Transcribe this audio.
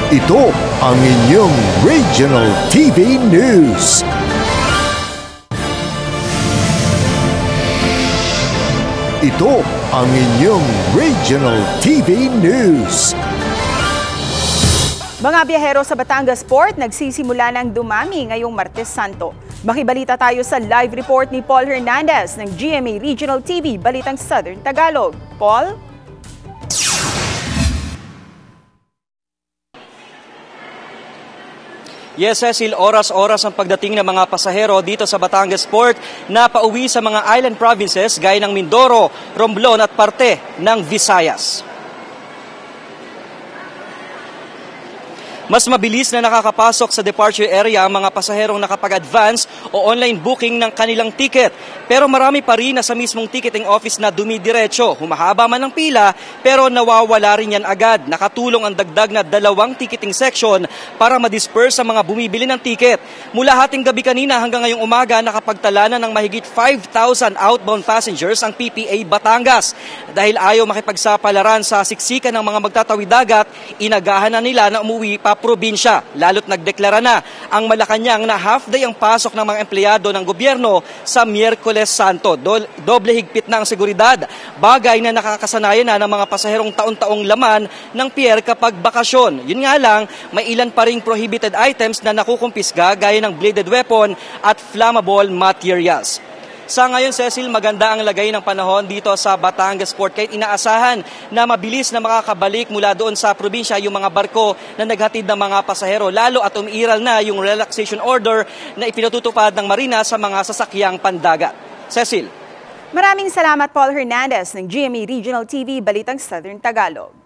Ito ang inyong Regional TV News. Ito ang inyong Regional TV News. Mga biyahero sa Batangas Port nagsisimula ng dumami ngayong Martes Santo. Makibalita tayo sa live report ni Paul Hernandez ng GMA Regional TV, Balitang Southern Tagalog. Paul? Yes, Cecil, oras-oras ang pagdating ng mga pasahero dito sa Batangas Port na pauwi sa mga island provinces gaya ng Mindoro, Romblon at parte ng Visayas. Mas mabilis na nakakapasok sa departure area ang mga pasaherong nakapag-advance o online booking ng kanilang ticket. Pero marami pa rin na sa mismong ticketing office na dumidiretso. Humahaba man ang pila pero nawawala rin yan agad. Nakatulong ang dagdag na 2 ticketing section para ma-disperse ang mga bumibili ng ticket. Mula hating gabi kanina hanggang ngayong umaga nakapagtala na ng mahigit 5,000 outbound passengers ang PPA Batangas. Dahil ayaw makipagsapalaran sa siksikan ng mga magtatawid dagat, inagahan na nila na umuwi pa probinsya. Lalo't nagdeklara na ang Malacanang na half day ang pasok ng mga empleyado ng gobyerno sa Miyerkules Santo. Doble higpit na ang seguridad, bagay na nakakasanayan na ng mga pasaherong taon-taong laman ng pier kapag bakasyon. Yun nga lang, may ilan pa ring prohibited items na nakukumpisga gaya ng bladed weapon at flammable materials. Sa ngayon, Cecil, maganda ang lagay ng panahon dito sa Batangas Port kahit inaasahan na mabilis na makakabalik mula doon sa probinsya yung mga barko na naghatid ng mga pasahero, lalo at umiiral na yung relaxation order na ipinatutupad ng Marina sa mga sasakyang pandagat. Cecil. Maraming salamat, Paul Hernandez ng GMA Regional TV, Balitang Southern Tagalog.